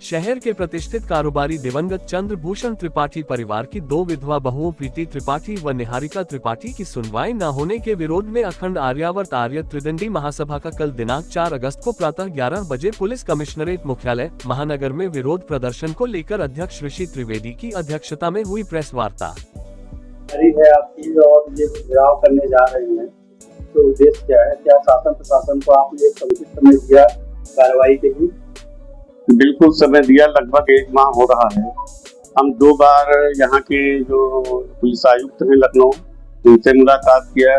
शहर के प्रतिष्ठित कारोबारी दिवंगत चंद्रभूषण त्रिपाठी परिवार की 2 विधवा बहुओं प्रीति त्रिपाठी व निहारिका त्रिपाठी की सुनवाई न होने के विरोध में अखंड आर्यावर्त आर्य त्रिदंडी महासभा का कल दिनांक 4 अगस्त को प्रातः 11 बजे पुलिस कमिश्नरेट मुख्यालय महानगर में विरोध प्रदर्शन को लेकर अध्यक्ष ऋषि त्रिवेदी की अध्यक्षता में हुई प्रेस वार्ता है आपकी और ये घेराव करने जा रहे हैं, तो उद्देश्य क्या है? क्या शासन प्रशासन को आपने एक समुचित समय दिया कार्रवाई के लिए? बिल्कुल समय दिया, लगभग 1 माह हो रहा है। हम 2 बार यहाँ के जो पुलिस आयुक्त हैं लखनऊ, उनसे मुलाकात किया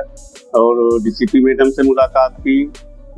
और डीसीपी मैडम से मुलाकात की,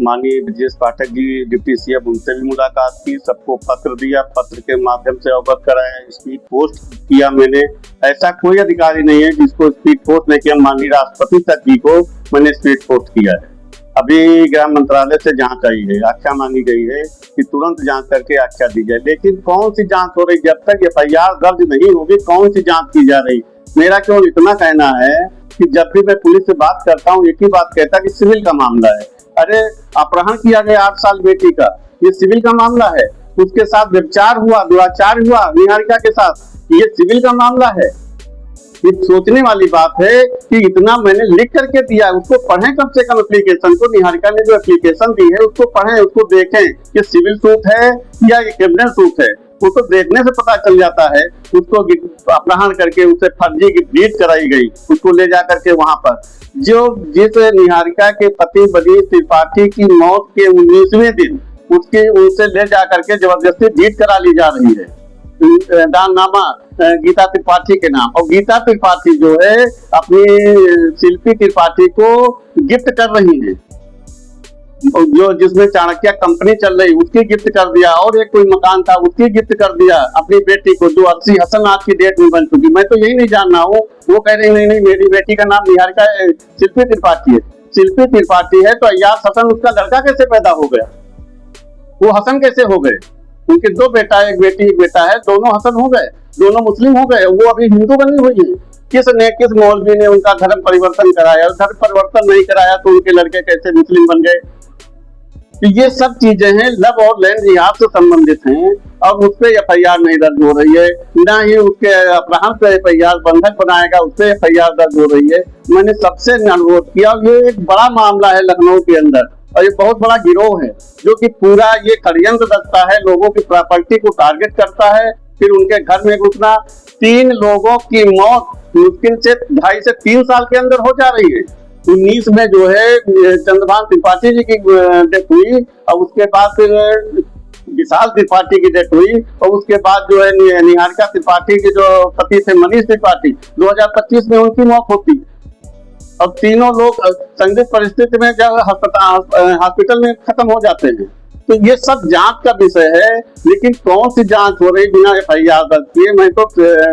माननीय ब्रजेश पाठक जी डिप्टी सीएम, उनसे भी मुलाकात की, सबको पत्र दिया, पत्र के माध्यम से अवगत कराया, स्पीड पोस्ट किया मैंने। ऐसा कोई अधिकारी नहीं है जिसको स्पीड पोस्ट नहीं किया। माननीय राष्ट्रपति तक जी को मैंने स्पीड पोस्ट किया है। अभी गृह मंत्रालय से जांच आई है, आख्या मांगी गई है कि तुरंत जांच करके आख्या दी जाए, लेकिन कौन सी जांच हो रही? जब तक एफआईआर दर्ज नहीं होगी कौन सी जांच की जा रही? मेरा क्यों इतना कहना है कि जब भी मैं पुलिस से बात करता हूँ एक ही बात कहता कि सिविल का मामला है। अरे अपहरण किया गया 8 साल बेटी का, ये सिविल का मामला है। उसके साथ व्यभिचार हुआ, दुराचार हुआ निहारिका के साथ, ये सिविल का मामला है। ये सोचने वाली बात है कि इतना मैंने लिख करके दिया, उसको पढ़ें कम से कम एप्लीकेशन को। निहारिका ने जो एप्लीकेशन दी है उसको पढ़ें, उसको देखें कि सिविल सूट है या ये क्रिमिनल सूट है। उसको देखने से पता चल जाता है। उसको अपहरण करके उसे फर्जी डिलीट कराई गई, उसको ले जा करके वहां पर जो जिस निहारिका के पति बलि त्रिपाठी की मौत के 19वें दिन उसके उनसे ले जा करके जबरदस्ती डिलीट करा ली जा रही है दाननामा गीता त्रिपाठी के नाम। और गीता त्रिपाठी जो है अपनी शिल्पी त्रिपाठी को गिफ्ट कर रही है, जो जिसमें चाणक्य कंपनी चल रही उसकी गिफ्ट कर दिया, और एक कोई मकान था उसकी गिफ्ट कर दिया अपनी बेटी को, जो 80 हसन आज की डेट में बन चुकी। मैं तो यही नहीं जान रहा हूँ, वो कह रही नहीं मेरी बेटी का नाम निहारिका शिल्पी त्रिपाठी है। शिल्पी त्रिपाठी है तो अय्याज हसन उसका लड़का कैसे पैदा हो गया? वो हसन कैसे हो गए? उनके 2 बेटा, एक बेटी एक बेटा है, दोनों हसन हो गए, दोनों मुस्लिम हो गए। वो अभी हिंदू बनी हुई है। किस मौलवी ने उनका धर्म परिवर्तन कराया? धर्म परिवर्तन नहीं कराया तो उनके लड़के कैसे मुस्लिम बन गए? तो ये सब चीजें हैं, लव और लैंड जिहाद से संबंधित हैं, और उस पर एफआईआर नहीं दर्ज हो रही है। ना ही उसके अपहरण पे एफआईआर, बंधक बनाएगा उस पर एफआईआर दर्ज हो रही है। मैंने सबसे अनुरोध किया, ये एक बड़ा मामला है लखनऊ के अंदर, और ये बहुत बड़ा गिरोह है जो कि पूरा ये षड्यंत्र रचता है, लोगों की प्रॉपर्टी को टारगेट करता है, फिर उनके घर में घुसना। 3 लोगों की मौत मुश्किल से 2.5 से 3 साल के अंदर हो जा रही है। 19 में जो है चंद्रभान त्रिपाठी जी की डेथ हुई, और उसके बाद फिर विशाल त्रिपाठी की डेथ हुई, और उसके बाद जो है निहारिका त्रिपाठी के जो पति थे मनीष त्रिपाठी, 2025 में उनकी मौत होती। और तीनों लोग संदिग्ध परिस्थिति में जब हॉस्पिटल में खत्म हो जाते हैं। तो ये सब जांच का विषय है, लेकिन कौन सी जांच हो रही बिना एफआईआर दर्ज किए? मैं तो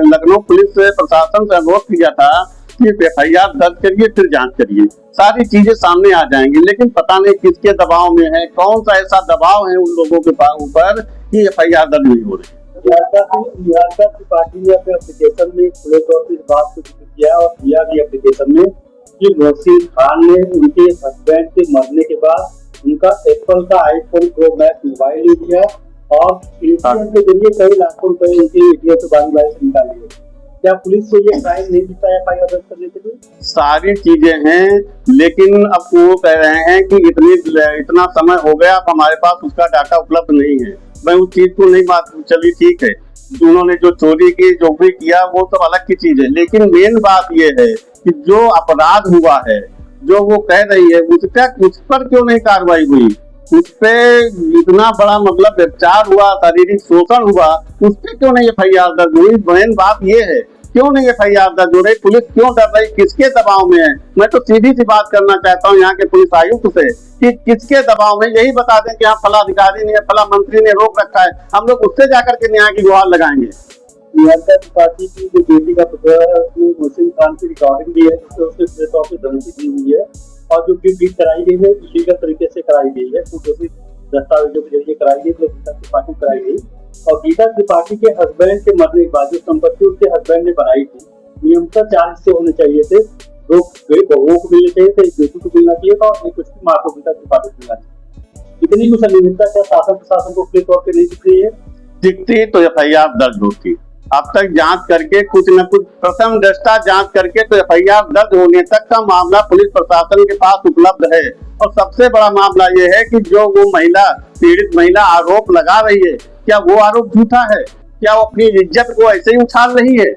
लखनऊ पुलिस प्रशासन से अनुरोध किया था कि एफआईआर दर्ज करिए फिर जांच करिए, सारी चीजें सामने आ जाएंगी। लेकिन पता नहीं किसके दबाव में है, कौन सा ऐसा दबाव है उन लोगों के ऊपर कि एफआईआर दर्ज नहीं हो रही। निहारिका त्रिपाठी ने अपने एप्लीकेशन में खुले तौर पर इस बात को जिक्र किया और किया भी एप्लीकेशन में कि मोहसिन खान ने उनके हस्बैंड के मरने के बाद उनका एप्पल का आईफोन प्रो मैक्स मोबाइल ले लिया और एटीएम के जरिए कई लाखों रुपए उनके एटीएम से बारी से निकाल लिए। क्या पुलिस को ये क्राइम नहीं दिखता है एफआईआर दर्ज करने के लिए? सारी चीजें हैं, लेकिन अब वो कह रहे हैं कि इतना समय हो गया, अब हमारे पास उसका डाटा उपलब्ध नहीं है। मैं उस चीज को नहीं बात, चली ठीक है, उन्होंने जो चोरी की जो भी किया वो सब अलग की चीज है, लेकिन मेन बात ये है कि जो अपराध हुआ है, जो वो कह रही है, उस पर क्यों नहीं कार्रवाई हुई? उस पे इतना बड़ा मतलब व्यभिचार हुआ, शारीरिक शोषण हुआ, उस पे क्यों नहीं एफआईआर दर्ज हुई? मेन बात ये है, क्यों नहीं एफआईआर दर्ज हो रही? पुलिस क्यों डर रही? किसके दबाव में है? मैं तो सीधी सी बात करना चाहता हूँ यहाँ के पुलिस आयुक्त से कि किसके दबाव में, यही बता दें कि यहाँ फला अधिकारी ने, फला मंत्री ने रोक रखा है, हम लोग उससे जाकर के न्याय की गुहार लगाएंगे। निहारिका त्रिपाठी की जो बेटी का पुत्र है उसमें मोहसिन खान की रिकॉर्डिंग भी है, जिससे उसके प्रेस तौर पर धमकी दी हुई है, और जो गिफ्ट कराई गई है इलीगल तरीके से कराई गई है, कुछ दस्तावेजों के जरिए कराई गई, गीता त्रिपाठी कराई गई। और गीता त्रिपाठी के हस्बैंड के मरने के बाद जो संपत्ति उसके हस्बैंड ने बनाई थी, नियमतः 4 हिस्से होने चाहिए थे। 2 बहुओं को मिलने चाहिए थे, एक बेटी को मिलना चाहिए था, और एक उसकी माँ को गीता त्रिपाठी को मिलना चाहिए। इतनी कुछ अनियमितता क्या शासन प्रशासन को खुले तौर पर नहीं दिख रही है? दिखती तो FIR दर्ज होती। अब तक जांच करके कुछ न कुछ प्रथम दृष्टा जांच करके तो FIR दर्ज होने तक का मामला पुलिस प्रशासन के पास उपलब्ध है। और सबसे बड़ा मामला ये है कि जो वो महिला, पीड़ित महिला आरोप लगा रही है, क्या वो आरोप झूठा है? क्या वो अपनी इज्जत को ऐसे ही उछाल रही है?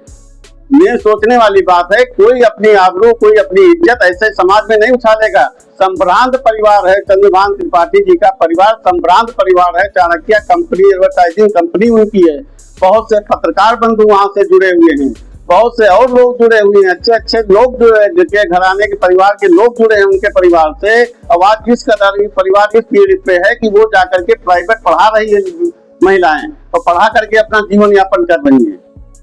ये सोचने वाली बात है। कोई अपनी आबरू, कोई अपनी इज्जत ऐसे समाज में नहीं उछालेगा। संभ्रांत परिवार है चंद्रभान त्रिपाठी जी का परिवार, संभ्रांत परिवार है। चाणक्य कंपनी, एडवर्टाइजिंग कंपनी उनकी है। बहुत से पत्रकार बंधु वहां से जुड़े हुए हैं, बहुत से और लोग जुड़े हुए हैं, अच्छे अच्छे लोग जुड़े हैं, जिनके घराने के परिवार के लोग जुड़े हैं उनके परिवार से। आवाज किस कदर परिवार इस पीड़ित पे है कि वो जाकर के प्राइवेट पढ़ा रही है महिलाएं, और पढ़ा करके अपना जीवन यापन कर रही है,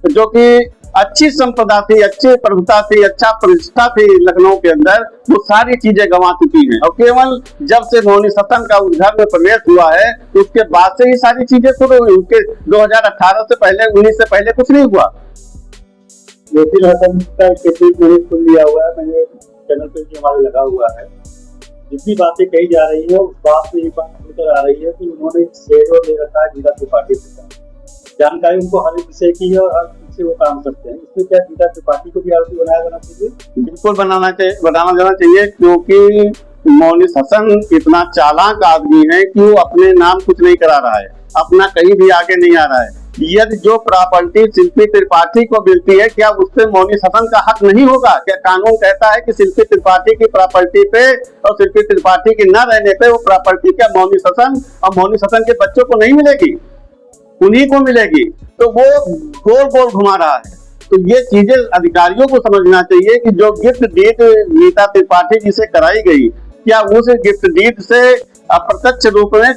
जो कि अच्छी संपदा थी, अच्छी प्रभुता थी, अच्छा प्रतिष्ठा थी लखनऊ के अंदर, वो सारी चीजें गंवा चुकी हैं। और केवल जब से मोहनी सदन का उस घर में प्रवेश हुआ है उसके बाद से ही सारी चीजें शुरू हुई। उसके 2018 से पहले, 19 से पहले कुछ नहीं हुआ। मोहनी हसन का स्टेटमेंट मैंने सुन लिया हुआ है, मैंने चैनल पे भी हमारे लगा हुआ है। जितनी बातें कही जा रही है उस बात में एक बात निकल आ रही है कि उन्होंने शेडो दे रखा है गीता त्रिपाठी से। जानकारी उनको हर विषय की है और हर विषय वो काम करते हैं। इसमें क्या गीता त्रिपाठी को भी आरोपी बनाया जाना चाहिए? बिल्कुल बनाना जाना चाहिए, क्योंकि मोहनी हसन इतना चालाक आदमी है कि वो अपने नाम कुछ नहीं करा रहा है, अपना कहीं भी आगे नहीं आ रहा है। यदि जो प्रॉपर्टी शिल्पी त्रिपाठी को मिलती है, क्या उस पर मोहनी हसन का हक नहीं होगा? क्या कानून कहता है कि शिल्पी त्रिपाठी की प्रॉपर्टी पे और शिल्पी त्रिपाठी के न रहने पे वो प्रॉपर्टी क्या मोहनी हसन और मोहनी हसन के बच्चों को नहीं मिलेगी? उन्हीं को मिलेगी। तो वो गोल गोल घुमा रहा है। तो ये चीजें अधिकारियों को समझना चाहिए कि जो गिफ्ट डीड गीता त्रिपाठी जी से कराई गई, क्या उस गिफ्ट डीड से अप्रत्यक्ष रूप में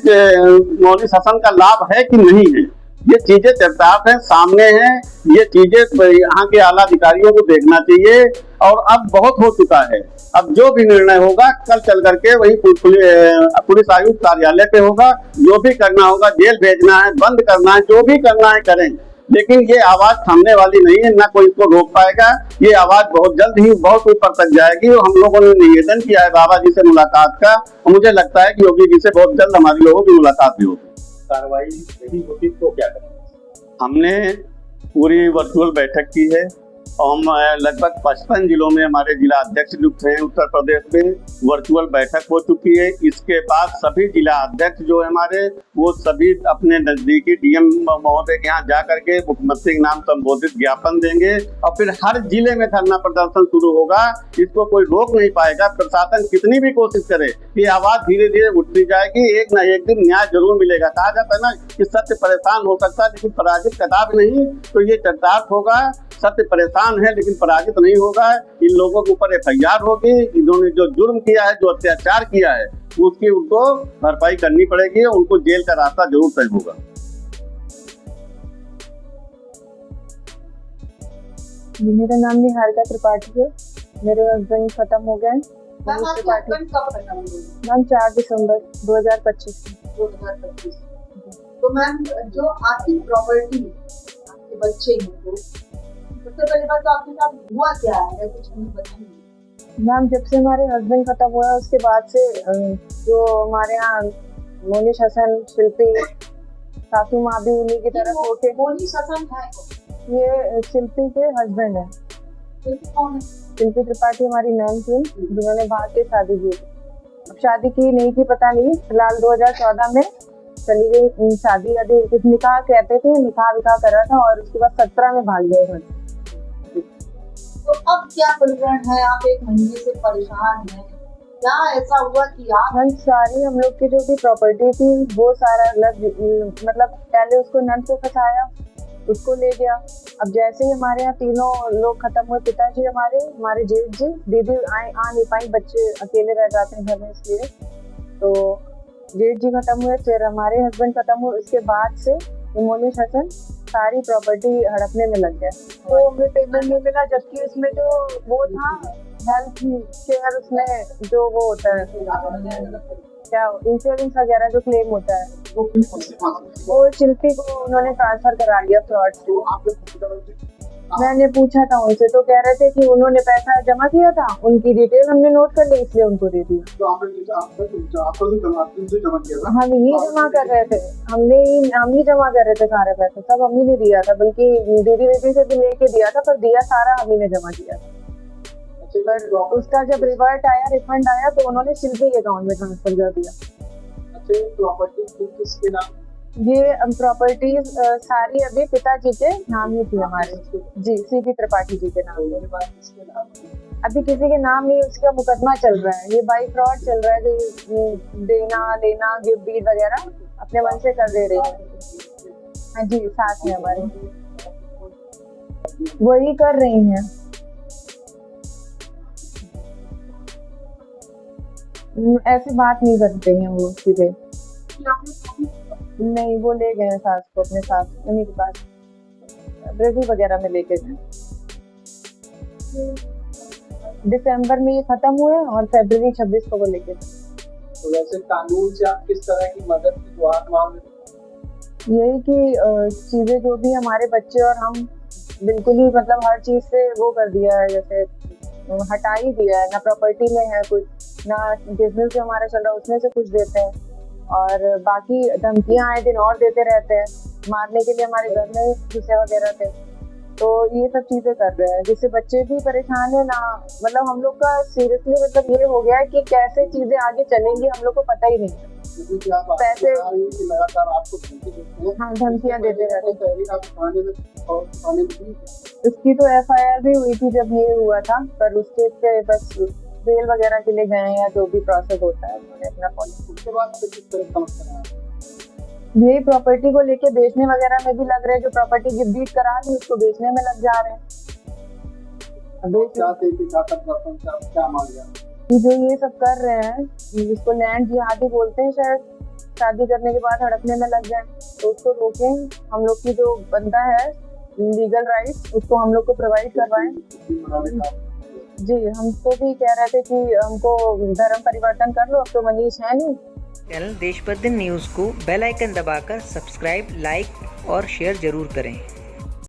मोहनी हसन का लाभ है कि नहीं है? ये चीजें चर्चार्थ हैं, सामने हैं। ये चीजें यहाँ के आला अधिकारियों को देखना चाहिए। और अब बहुत हो चुका है। अब जो भी निर्णय होगा कल चल करके वही पुलिस आयुक्त कार्यालय पे होगा। जो भी करना होगा, जेल भेजना है, बंद करना है, जो भी करना है करें, लेकिन ये आवाज थमने वाली नहीं है, ना कोई इसको रोक पाएगा। ये आवाज बहुत जल्द ही बहुत ऊपर तक जाएगी। और हम लोगों ने निवेदन किया है बाबा जी से मुलाकात का, और मुझे लगता है कि योगी जी से बहुत जल्द हमारी लोगों की मुलाकात भी होगी। कार्रवाई नहीं होती तो क्या करें? हमने पूरी वर्चुअल बैठक की है और हम लगभग 55 जिलों में हमारे जिला अध्यक्ष नियुक्त हैं। उत्तर प्रदेश में वर्चुअल बैठक हो चुकी है। इसके बाद सभी जिला अध्यक्ष जो है हमारे, वो सभी अपने नजदीकी DM महोदय के यहाँ जा करके मुख्यमंत्री के नाम संबोधित ज्ञापन देंगे और फिर हर जिले में धरना प्रदर्शन शुरू होगा। इसको कोई रोक नहीं पाएगा। प्रशासन कितनी भी कोशिश करे, ये आवाज धीरे धीरे उठती जाएगी। एक न एक दिन न्याय जरूर मिलेगा। कहा जाता है ना कि सत्य परेशान हो सकता है लेकिन पराजित कदापि नहीं। तो ये चरितार्थ होगा। सत्य परेशान है लेकिन पराजित नहीं होगा। इन लोगों के ऊपर FIR होगी। इन्होंने जो जुर्म किया है, जो अत्याचार किया है, उसकी उनको भरपाई करनी पड़ेगी। उनको जेल का रास्ता जरूर तय होगा। मेरा नाम निहारिका त्रिपाठी है। मेरे हस्बैंड खत्म हो गए। मैम 4 दिसंबर 2025। तो मैम जो आपकी प्रॉपर्टी, आपके बच्चे हैं, तो सबसे पहले बात तो आपके साथ हुआ क्या है, कुछ हमें बताइए। मैम जब से हमारे हस्बैंड खत्म हुआ उसके बाद से जो हमारे यहाँ मोहनी हसन, शिल्पी, सासू माँ भी उन्हीं की तरफ होके। मोहनी हसन है ये शिल्पी के हस्बैंड है। कौन है? शिल्पी त्रिपाठी हमारी नैन थी, जिन्होंने भाग के शादी की। अब शादी की नहीं की पता नहीं, फिलहाल 2014 में चली गई शादी। अभी निकाह कहते थे, निकाह विकाह कर रहा था और उसके बाद 17 में भाग गए। तो अब क्या प्रकरण है? आप 1 महीने से परेशान हैं, क्या ऐसा हुआ कि आप? हम सारी, हम लोग की जो भी प्रॉपर्टी थी वो सारा मतलब पहले उसको नंद को फंसाया, उसको ले गया। अब जैसे ही हमारे यहाँ तीनों लोग खत्म हुए, पिताजी हमारे जेठ जी, दीदी आ नहीं पाई, बच्चे अकेले रह जाते हैं घर में, इसलिए तो जेठ जी खत्म हुए, फिर हमारे हस्बैंड खत्म हुए। उसके बाद से मोहनी हसन सारी प्रॉपर्टी हड़पने में लग गया। तो हमें पेमेंट नहीं मिला, जबकि उसमें जो वो था हेल्थ केयर, उसमें जो वो होता है क्या इंश्योरेंस वगैरह जो क्लेम होता है, वो शिल्पी को उन्होंने ट्रांसफर करा लिया फ्रॉड से। मैंने पूछा था उनसे तो कह रहे थे कि उन्होंने पैसा जमा किया था, उनकी डिटेल हमने नोट कर ली इसलिए उनको दे दिया। तो आपने जमा किया था? हम ही जमा कर रहे थे, हम ही जमा कर रहे थे सारे पैसे, सब हम ही ने दिया था, बल्कि दीदी से भी लेके दिया था, पर दिया सारा हम ही ने जमा किया था। पर उसका जब रिवर्ट आया, रिफंड आया, तो उन्होंने शिल्पी के अकाउंट में ट्रांसफर कर दिया। अच्छा, प्रॉपर्टी किसके नाम? ये प्रॉपर्टीज सारी अभी पिताजी के नाम ही थी हमारे, जी सीपी त्रिपाठी जी के नाम पे। अभी किसी के नाम नहीं, उसका मुकदमा चल रहा है, ये बाई फ्रॉड चल रहा है, जो देना लेना गिफ्ट डीड वगैरह अपने मन से कर दे रही है। हाँ जी, साथ में हमारे वही कर रही हैं। ऐसी बात नहीं करते हैं वो सीधे, नहीं वो ले गए सास को अपने साथ, उन्हीं के पास ब्रेजी वगैरह में लेके गए। दिसंबर में ये खत्म हुए और फरवरी 26 को वो लेके गए। तो वैसे कानून से आप किस तरह की मदद की गुहार मांग रहे हैं? यही कि चीजें जो भी हमारे बच्चे और हम बिल्कुल ही मतलब हर चीज से वो कर दिया है, जैसे हटा ही दिया है, ना प्रॉपर्टी में है कुछ, ना बिजनेस जो हमारा चल रहा है उसमें से कुछ देते हैं, और बाकी धमकियां आए दिन और देते रहते हैं, मारने के लिए हमारे घर में घुसे वगैरह थे। तो ये सब चीजें कर रहे हैं जिससे बच्चे भी परेशान है ना, मतलब हम लोग का सीरियसली मतलब ये हो गया है कि कैसे चीजें आगे चलेंगी हम लोग को पता ही नहीं है। पैसे लगातार आपको धमकी देते हैं। हाँ, धमकियां देते रहते हैं। हैं। इसकी तो FIR भी हुई थी जब ये हुआ था, पर उसके पे बस बेल वगैरह के लिए गए या जो भी प्रोसेस होता है उन्होंने अपना पॉलिसी। उसके बाद फिर किस तरह काम करना है? यही प्रॉपर्टी को लेके बेचने वगैरह में भी लग रहे हैं, जो प्रॉपर्टी गिफ्ट डीड करा दी उसको बेचने में लग जा रहे हैं। क्या मान लिया जो ये सब कर रहे हैं, जिसको लैंड जिहादी बोलते हैं शायद, शादी करने के बाद हड़पने में लग जाए, तो उसको रोकें। हम लोग की जो बंदा है लीगल राइट उसको हम लोग को प्रोवाइड करवाएं। जी, हमको भी कह रहे थे कि हमको धर्म परिवर्तन कर लो, अब तो मनीष है नहीं। चैनल देश बदन न्यूज़ को बेल आइकन दबाकर सब्सक्राइब, लाइक और शेयर जरूर करें।